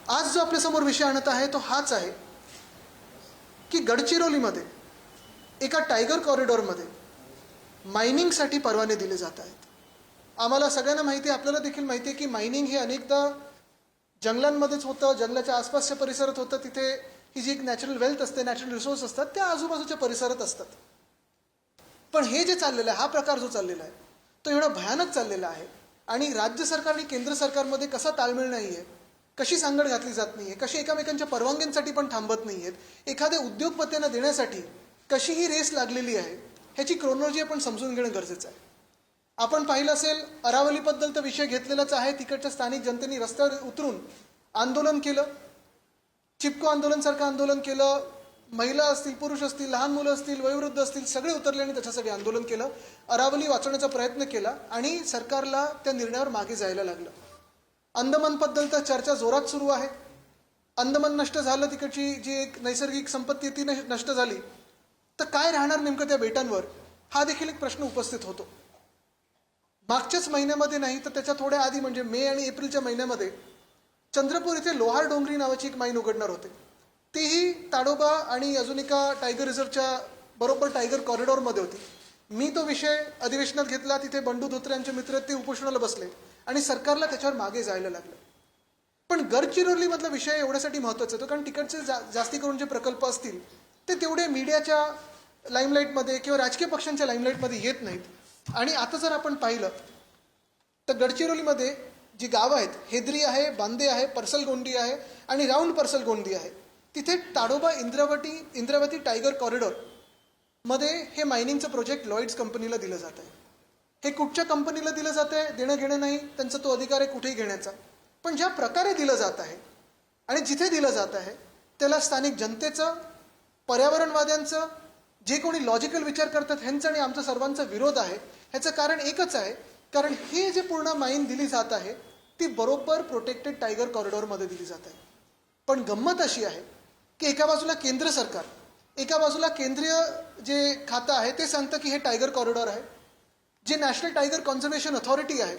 आज जो आपल्यासमोर विषय आणत आहे तो हाच आहे की गडचिरोलीमध्ये एका टायगर कॉरिडॉरमध्ये मायनिंगसाठी परवाने दिले जात आहेत. आम्हाला सगळ्यांना माहिती आहे, आपल्याला देखील माहिती आहे की मायनिंग हे अनेकदा जंगलांमध्येच होतं, जंगलाच्या आसपासच्या परिसरात होतं. तिथे ही जी एक नॅचरल वेल्थ असते, नॅचरल रिसोर्स असतात, त्या आजूबाजूच्या परिसरात असतात. पण हे जे चाललेलं आहे, हा प्रकार जो चाललेला आहे तो एवढा भयानक चाललेला आहे आणि राज्य सरकार आणि केंद्र सरकारमध्ये कसा ताळमेळ नाही आहे, कशी सांगड घातली जात नाही आहे, कशी एकामेकांच्या परवानग्यांसाठी पण थांबत नाही आहेत, एखाद्या उद्योगपत्यांना देण्यासाठी कशी ही रेस लागलेली आहे, ह्याची क्रोनॉलॉजी आपण समजून घेणं गरजेचं आहे. आपण पाहिलं असेल, अरावलीबद्दल तर विषय घेतलेलाच आहे. तिकडच्या स्थानिक जनतेने रस्त्यावर उतरून आंदोलन केलं, चिपको आंदोलनसारखं आंदोलन केलं. महिला असतील, पुरुष असतील, लहान मुलं असतील, वयोवृद्ध असतील, सगळे उतरले आणि त्याच्यासाठी आंदोलन केलं. अरावली वाचवण्याचा प्रयत्न केला आणि सरकारला त्या निर्णयावर मागे जायला लागलं. अंदमानबद्दल तर चर्चा जोरात सुरू आहे. अंदमान नष्ट झालं, तिकडची जी एक नैसर्गिक संपत्ती ती नष्ट झाली, तर काय राहणार नेमकं त्या बेटांवर, हा देखील एक प्रश्न उपस्थित होतो. मागच्याच महिन्यामध्ये नाही तर त्याच्या थोड्या आधी म्हणजे मे आणि एप्रिलच्या महिन्यामध्ये चंद्रपूर इथे लोहार डोंगरी नावाची एक माईन उघडणार होते. तीही ताडोबा आणि अजून एका टायगर रिझर्वच्या बरोबर टायगर कॉरिडॉरमध्ये होती. मी तो विषय अधिवेशनात घेतला. तिथे बंडू धोत्रे यांचे मित्र ते उपोषणाला बसले आणि सरकारला त्याच्यावर मागे जायला लागलं. पण गडचिरोलीमधला विषय एवढ्यासाठी महत्त्वाचा होतो कारण तिकडचे जास्ती करून जे प्रकल्प असतील ते तेवढे मीडियाच्या लाईमलाईटमध्ये किंवा राजकीय पक्षांच्या लाईमलाईटमध्ये येत नाहीत. आणि आता जर आपण पाहिलं तर गडचिरोलीमध्ये जी गावं आहेत, हेद्री आहे, बांदे आहे, परसलगोंडी आहे आणि राऊंड परसलगोंडी आहे, तिथे ताडोबा इंद्रावती टायगर कॉरिडॉर मध्ये हे मायनिंगचं प्रोजेक्ट लॉईड्स कंपनीला दिलं जात आहे. हे कुठच्या कंपनीला दिलं जात आहे, देणं घेणं नाही, त्यांचा तो अधिकार आहे कुठेही घेण्याचा. पण ज्या प्रकारे दिलं जात आहे आणि जिथे दिलं जात आहे त्याला स्थानिक जनतेचं, पर्यावरणवाद्यांचं, जे कोणी लॉजिकल विचार करतात ह्यांचा आणि आमचा सर्वांचा विरोध आहे. ह्याचं कारण एकच आहे, कारण हे जे पूर्ण माईन दिली जात आहे ती बरोबर प्रोटेक्टेड टायगर कॉरिडॉरमध्ये दिली जात आहे. पण गंमत अशी आहे की एका बाजूला केंद्र सरकार, एका बाजूला केंद्रीय जे खातं आहे ते सांगतं की हे टायगर कॉरिडॉर आहे. जे नॅशनल टायगर कॉन्झर्वेशन अथॉरिटी आहे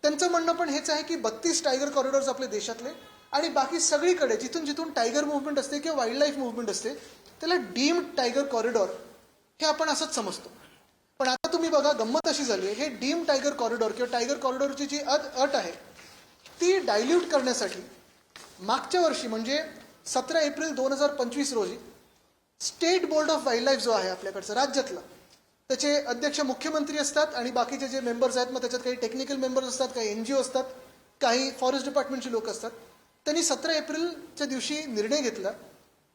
त्यांचं म्हणणं पण हेच आहे की 32 टायगर कॉरिडॉर्स आपले देशातले आणि बाकी सगळीकडे जिथून जिथून टायगर मुव्हमेंट असते किंवा वाईल्ड लाईफ मुव्हमेंट असते त्याला डीम्ड टायगर कॉरिडॉर हे आपण असंच समजतो. पण आता तुम्ही बघा, गंमत अशी झाली आहे, हे डीम टायगर कॉरिडॉर किंवा टायगर कॉरिडॉरची जी अट आहे ती डायल्यूट करण्यासाठी मागच्या वर्षी म्हणजे 17 एप्रिल 2025 रोजी state board of wild life जो आहे आपल्याकडचा राज्यातला, त्याचे अध्यक्ष मुख्यमंत्री असतात आणि बाकीचे जे मेंबर्स आहेत, मग त्याच्यात काही टेक्निकल मेंबर्स असतात, काही NGO असतात, काही फॉरेस्ट डिपार्टमेंटचे लोक असतात. त्यांनी 17 एप्रिलच्या दिवशी निर्णय घेतला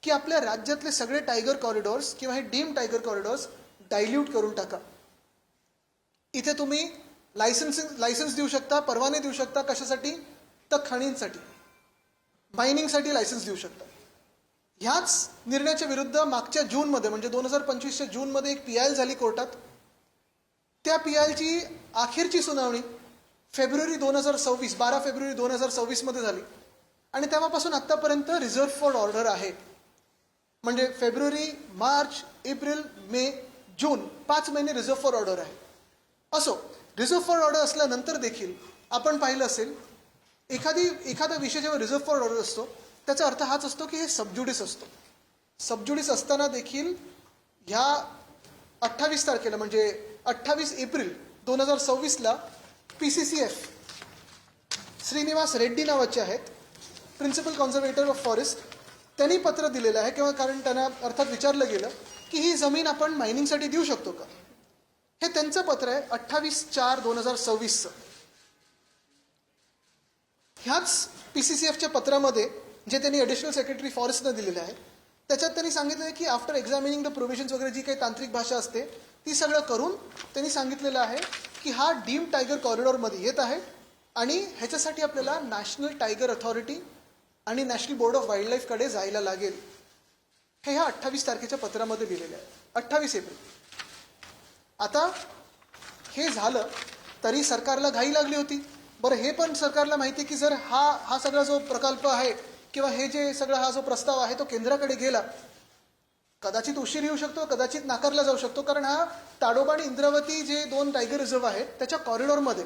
की आपल्या राज्यातले सगळे टायगर कॉरिडॉर्स किंवा हे डीम टायगर कॉरिडॉर्स डायल्यूट करून टाका. इथे तुम्ही लायसन्स देऊ शकता, परवाने देऊ शकता. कशासाठी? तर खणींसाठी, मायनिंगसाठी लायसन्स देऊ शकता. ह्याच निर्णयाच्या विरुद्ध मागच्या जूनमध्ये म्हणजे 2025च्या जूनमध्ये एक PIL झाली कोर्टात. त्या PILची अखेरची सुनावणी 12 फेब्रुवारी 2026 मध्ये झाली आणि तेव्हापासून आत्तापर्यंत रिझर्व्ह फॉर ऑर्डर आहे. म्हणजे फेब्रुवारी, मार्च, एप्रिल, मे, जून 5 महिने रिझर्व्ह फॉर ऑर्डर आहे. असो, रिझर्व्ह फॉर ऑर्डर असल्यानंतर देखील आपण पाहिलं असेल एखादा विषय जेव्हा रिझर्व्ह फॉर ऑर्डर असतो त्याचा अर्थ हाच असतो की हे सबज्युडिस असतो. सबज्युडिस असताना देखील ह्या 28 तारखेला म्हणजे 28 एप्रिल 2026ला PCCF श्रीनिवास रेड्डी नावाचे आहेत, प्रिन्सिपल कॉन्झर्वेटर ऑफ फॉरेस्ट, त्यांनी पत्र दिलेलं आहे किंवा कारण त्यांना अर्थात विचारलं गेलं की ही जमीन आपण मायनिंगसाठी देऊ शकतो का. हे त्यांचं पत्र आहे 28/4/2026. ह्याच PCCFच्या पत्रामध्ये जे त्यांनी ॲडिशनल सेक्रेटरी फॉरेस्टनं दिलेलं आहे त्याच्यात त्यांनी सांगितलं आहे की आफ्टर एक्झामिनिंग द प्रोव्हिजन्स वगैरे जी काही तांत्रिक भाषा असते ती सगळं करून त्यांनी सांगितलेलं आहे की हा डीम टायगर कॉरिडॉरमध्ये येत आहे आणि ह्याच्यासाठी आपल्याला नॅशनल टायगर अथॉरिटी आणि नॅशनल बोर्ड ऑफ वाईल्ड लाईफकडे जायला लागेल. हे ह्या 28 तारखेच्या पत्रामध्ये दिलेलं आहे. 28 एप्रिल. आता हे झालं तरी सरकारला घाई लागली होती. बरं, हे पण सरकारला माहिती आहे की जर हा सगळा जो प्रकल्प आहे किंवा हे जे सगळा हा जो प्रस्ताव आहे तो केंद्राकडे गेला, कदाचित उशीर येऊ शकतो, कदाचित नाकारला जाऊ शकतो. कारण हा ताडोबा आणि इंद्रावती जे 2 टायगर रिझर्व आहेत त्याच्या कॉरिडॉरमध्ये,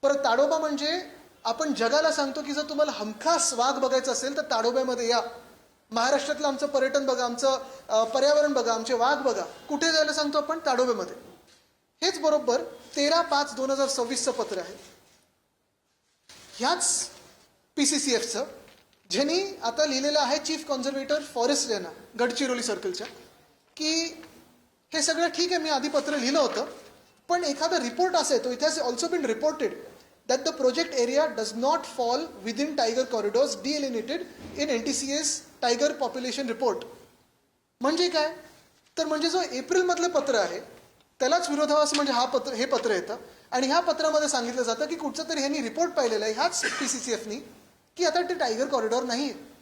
परत ताडोबा म्हणजे आपण जगाला सांगतो की जर तुम्हाला हमखास वाघ बघायचा असेल तर ताडोब्यामध्ये या. महाराष्ट्रातलं आमचं पर्यटन बघा, आमचं पर्यावरण बघा, आमचे वाघ बघा. कुठे जायला सांगतो आपण? ताडोब्यामध्ये. हेच बरोबर 13/5/2026चं पत्र आहे. ह्याच PCCFचं, ज्यांनी आता लिहिलेलं आहे चीफ कॉन्झर्वेटर फॉरेस्ट यांना गडचिरोली सर्कलच्या, की हे सगळं ठीक आहे, मी आधी पत्र लिहिलं होतं, पण एखादा रिपोर्ट असा येतो, it has also been reported that the project area does not fall within tiger corridors delineated in NTCA's tiger population report. म्हणजे काय? तर म्हणजे जो एप्रिलमधलं पत्र आहे त्यालाच विरोधाभास म्हणजे हे पत्र येतं आणि ह्या पत्रामध्ये सांगितलं जातं की कुठचं तरी ह्यांनी रिपोर्ट पाहिलेला आहे ह्याच PCCFनी की आता ते टायगर कॉरिडॉर नाही आहे.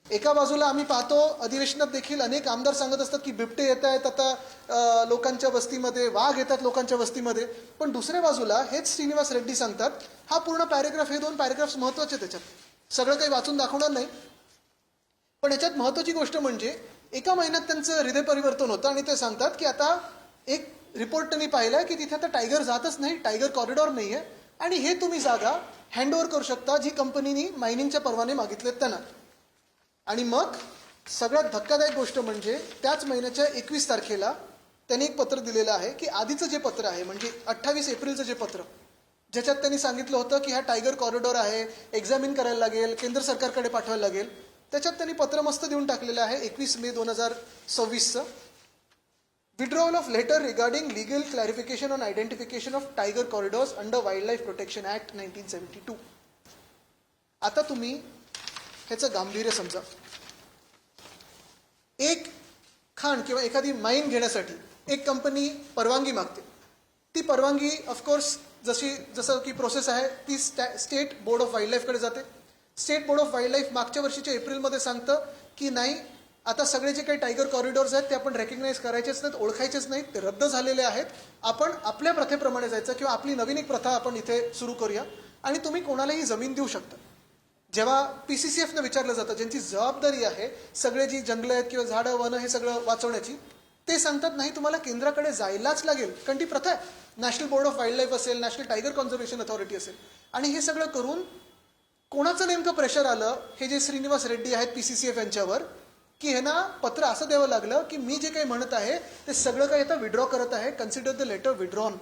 एका बाजूला आम्ही पाहतो अधिवेशनात देखील अनेक आमदार सांगत असतात की बिबटे येत आहेत आता लोकांच्या वस्तीमध्ये, वाघ येतात लोकांच्या वस्तीमध्ये, पण दुसऱ्या बाजूला हेच श्रीनिवास रेड्डी सांगतात, हा पूर्ण पॅरेग्राफ, हे 2 पॅरेग्राफ्स महत्त्वाचे, त्याच्यात सगळं काही वाचून दाखवणार नाही, पण याच्यात महत्त्वाची गोष्ट म्हणजे एका महिन्यात त्यांचं हृदय परिवर्तन होतं आणि ते सांगतात की आता एक रिपोर्ट त्यांनी पाहिला की तिथे आता टायगर जातच नाही, टायगर कॉरिडॉर नाही आहे आणि हे तुम्ही जागा हँडओव्हर करू शकता जी कंपनीनी मायनिंगचे परवाने मागितलेत त्यांना. आणि मग सगळ्यात धक्कादायक गोष्ट म्हणजे त्याच महिन्याच्या 21 तारखेला त्यांनी एक पत्र दिलेलं आहे की आधीचं जे पत्र आहे म्हणजे 28 एप्रिलचं जे पत्र, ज्याच्यात त्यांनी सांगितलं होतं की हा टायगर कॉरिडॉर आहे, एक्झामिन करायला लागेल, केंद्र सरकारकडे पाठवायला लागेल, त्याच्यात त्यांनी पत्र मस्त देऊन टाकलेलं आहे 21 मे 2026चं. Withdrawal of letter regarding legal clarification on identification of tiger corridors under wild life protection act 1972. आता तुम्ही ह्याचं गांभीर्य समजा. एक खाण किंवा एखादी माईन घेण्यासाठी एक कंपनी परवानगी मागते. ती परवानगी ऑफकोर्स जसं की प्रोसेस आहे ती स्टेट बोर्ड ऑफ वाईल्ड लाईफकडे जाते. State board of wild life मागच्या वर्षीच्या एप्रिलमध्ये सांगतं की नाही, आता सगळे जे काही टायगर कॉरिडॉर्स आहेत ते आपण रेकग्नाईज करायचेच नाहीत, ओळखायचेच नाहीत, ते रद्द झालेले आहेत, आपण आपल्या प्रथेप्रमाणे जायचं किंवा आपली नवीन एक प्रथा आपण इथे सुरू करूया आणि तुम्ही कोणालाही जमीन देऊ शकता. जेव्हा PCCFनं विचारलं जातं, ज्यांची जबाबदारी आहे सगळे जी जंगलं आहेत किंवा झाडं वनं हे सगळं वाचवण्याची, ते सांगतात नाही, तुम्हाला केंद्राकडे जायलाच लागेल, कारण ती प्रथा आहे. National board of wild life असेल, नॅशनल टायगर कॉन्झर्वेशन अथॉरिटी असेल, आणि हे सगळं करून कोणाचं नेमकं प्रेशर आलं, हे जे श्रीनिवास रेड्डी आहेत PCCF यांच्यावर, की हे ना पत्र असं द्यावं लागलं की मी जे काही म्हणत आहे ते सगळं काही आता विड्रॉ करत आहे, कन्सिडर द लेटर विड्रॉन.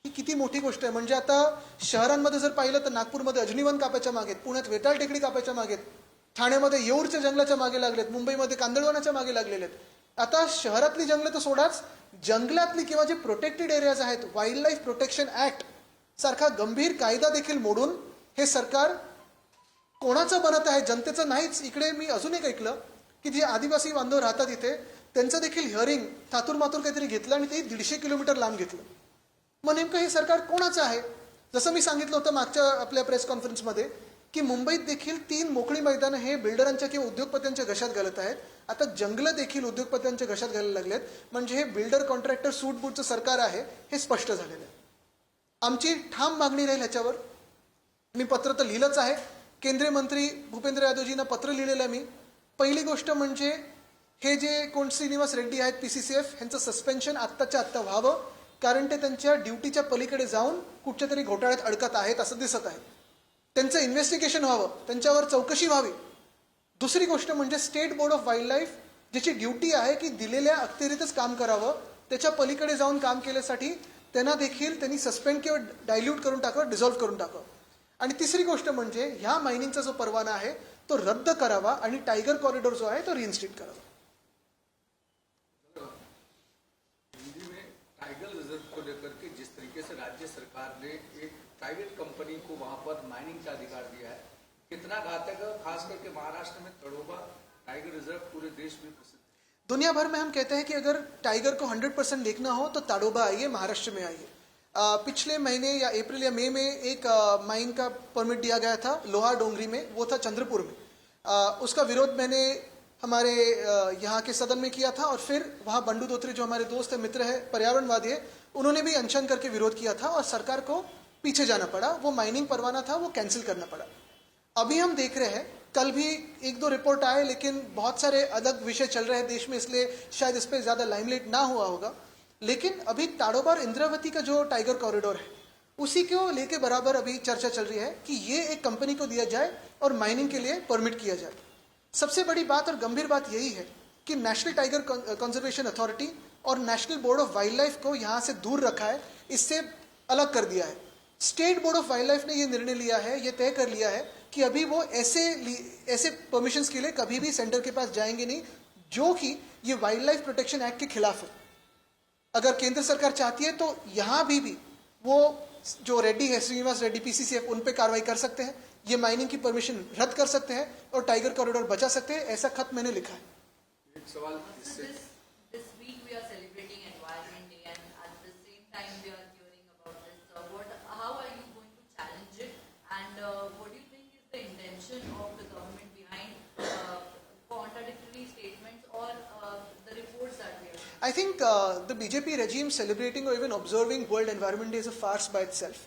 ही किती मोठी गोष्ट आहे. म्हणजे आता शहरांमध्ये जर पाहिलं तर नागपूरमध्ये अजनीवन कापायच्या मागेत, पुण्यात वेताळ टेकडी कापायच्या मागेत, ठाण्यामध्ये येऊरच्या जंगलाच्या मागे लागलेत, मुंबईमध्ये कांदळवनाच्या मागे लागलेले आहेत. आता शहरातली जंगलं तर सोडाच, जंगलातली किंवा जे प्रोटेक्टेड एरियाज आहेत, वाईल्ड लाईफ प्रोटेक्शन ॲक्ट सारखा गंभीर कायदा देखील मोडून हे सरकार कोणाचं बनत आहे, जनतेचं नाहीच. इकडे मी अजून एक ऐकलं की जे आदिवासी बांधव राहतात इथे, त्यांचं देखील हिअरिंग थातूर मातूर काहीतरी घेतलं आणि ते 150 किलोमीटर लांब घेतलं. मग नेमकं हे सरकार कोणाचं आहे? जसं मी सांगितलं होतं मागच्या आपल्या प्रेस कॉन्फरन्समध्ये की मुंबईत देखील 3 मोकळी मैदानं हे बिल्डरांच्या किंवा उद्योगपत्यांच्या घशात घालत आहेत. आता जंगलं देखील उद्योगपत्यांच्या घशात घालायला लागलेत. म्हणजे हे बिल्डर कॉन्ट्रॅक्टर सूटबूटचं सरकार आहे हे स्पष्ट झालेलं आहे. आमची ठाम मागणी राहील ह्याच्यावर. मी पत्र तर लिहिलंच आहे, केंद्रीय मंत्री भूपेंद्र यादवजींना पत्र लिहिलेलं आहे मी. पहिली गोष्ट म्हणजे हे जे कोण श्रीनिवास रेड्डी आहेत PCCF यांचं सस्पेन्शन आत्ताच्या आत्ता व्हावं, कारण ते त्यांच्या ड्युटीच्या पलीकडे जाऊन कुठच्या तरी घोटाळ्यात अडकत आहेत असं दिसत आहे. त्यांचं इन्व्हेस्टिगेशन व्हावं, त्यांच्यावर चौकशी व्हावी. दुसरी गोष्ट म्हणजे state board of wild life ज्याची ड्युटी आहे की दिलेल्या अखत्यारीतच काम करावं, त्याच्या पलीकडे जाऊन काम केल्यासाठी त्यांना देखील त्यांनी सस्पेंड किंवा डायल्यूट करून टाकावं, डिझॉल्व्ह करून टाकावं. आणि तिसरी गोष्ट म्हणजे ह्या मायनिंगचा जो परवाना आहे तो रद्द करावा आणि टायगर कॉरिडॉर जो आहे तो रिइन्स्टेट करावा. टाइगर रिजर्व को लेकर के जिस तरीके से राज्य सरकार ने एक प्राइवेट कंपनी को वहां पर माइनिंग का अधिकार दिया है, कितना घातक है, खास करके महाराष्ट्र में तड़ोबा टाइगर रिजर्व पूरे देश में प्रसिद्ध है. दुनिया भर में हम कहते हैं कि अगर टाइगर को 100% देखना हो तो ताडोबा आइए, महाराष्ट्र में आइए. पिछले महीने या अप्रैल या मई में एक माइन का परमिट दिया गया था लोहार डोंगरी में, वो था चंद्रपुर में. उसका विरोध मैंने हमारे यहाँ के सदन में किया था और फिर वहाँ बंडू धोत्रे जो हमारे दोस्त है, मित्र है, पर्यावरणवादी है, उन्होंने भी अनशन करके विरोध किया था और सरकार को पीछे जाना पड़ा. वो माइनिंग परवाना था वो कैंसिल करना पड़ा. अभी हम देख रहे हैं, कल भी 1-2 रिपोर्ट आए, लेकिन बहुत सारे अलग विषय चल रहे हैं देश में, इसलिए शायद इस पर ज़्यादा लाइमलाइट ना हुआ होगा. लेकिन अभी ताडोबा और इंद्रावती का जो टाइगर कॉरिडोर है उसी को लेके बराबर अभी चर्चा चल रही है कि ये एक कंपनी को दिया जाए और माइनिंग के लिए परमिट किया जाए। सबसे बड़ी बात और गंभीर बात यही है कि नेशनल टाइगर कंजर्वेशन अथॉरिटी और national board of wild life को यहाँ से दूर रखा है, इससे अलग कर दिया है। State board of wild life ने ये निर्णय लिया है, ये तय कर लिया है कि अभी वो ऐसे परमिशंस के लिए कभी भी सेंटर के पास जाएंगे नहीं, जो कि ये वाइल्ड लाइफ प्रोटेक्शन एक्ट के खिलाफ है। अगर केंद्र सरकार चाहती है तो यहाँ भी वो जो रेड्डी है, श्रीनिवास रेड्डी PCCF, उन पे कार्रवाई कर सकते हैं, ये माइनिंग की परमिशन रद्द कर सकते हैं और टाइगर कॉरिडोर बचा सकते हैं। ऐसा खत मैंने लिखा है। एक सवाल इससे This week we are celebrating Environment Day, and at the same time we are hearing about this. How are you going to challenge it, and what do you think is the intention of the government behind contradictory statements or the reports that we are seeing? I think the BJP regime celebrating or even observing World Environment Day is a farce by itself.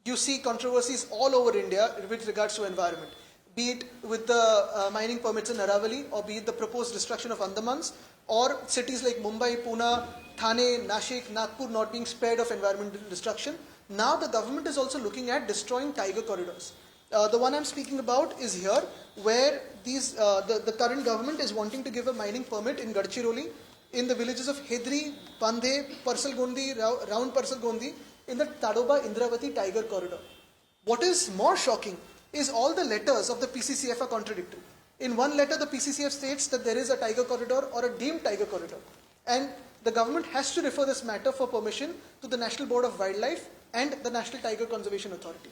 You see controversies all over India with regards to environment, be it with the mining permits in Aravalli, or be it the proposed destruction of Andamans, or cities like Mumbai, Pune, Thane, Nashik, Nagpur not being spared of environmental destruction. Now the government is also looking at destroying tiger corridors. The one I'm speaking about is here, where the current government is wanting to give a mining permit in Gadchiroli, in the villages of Hedri, Pandhe, Parsalgondi, Round Parsalgondi, in the Tadoba Indravati tiger corridor. What is more shocking is all the letters of the PCCF are contradictory. In one letter, the PCCF states that there is a tiger corridor or a deemed tiger corridor, and the government has to refer this matter for permission to the National Board of Wildlife and the National Tiger Conservation Authority.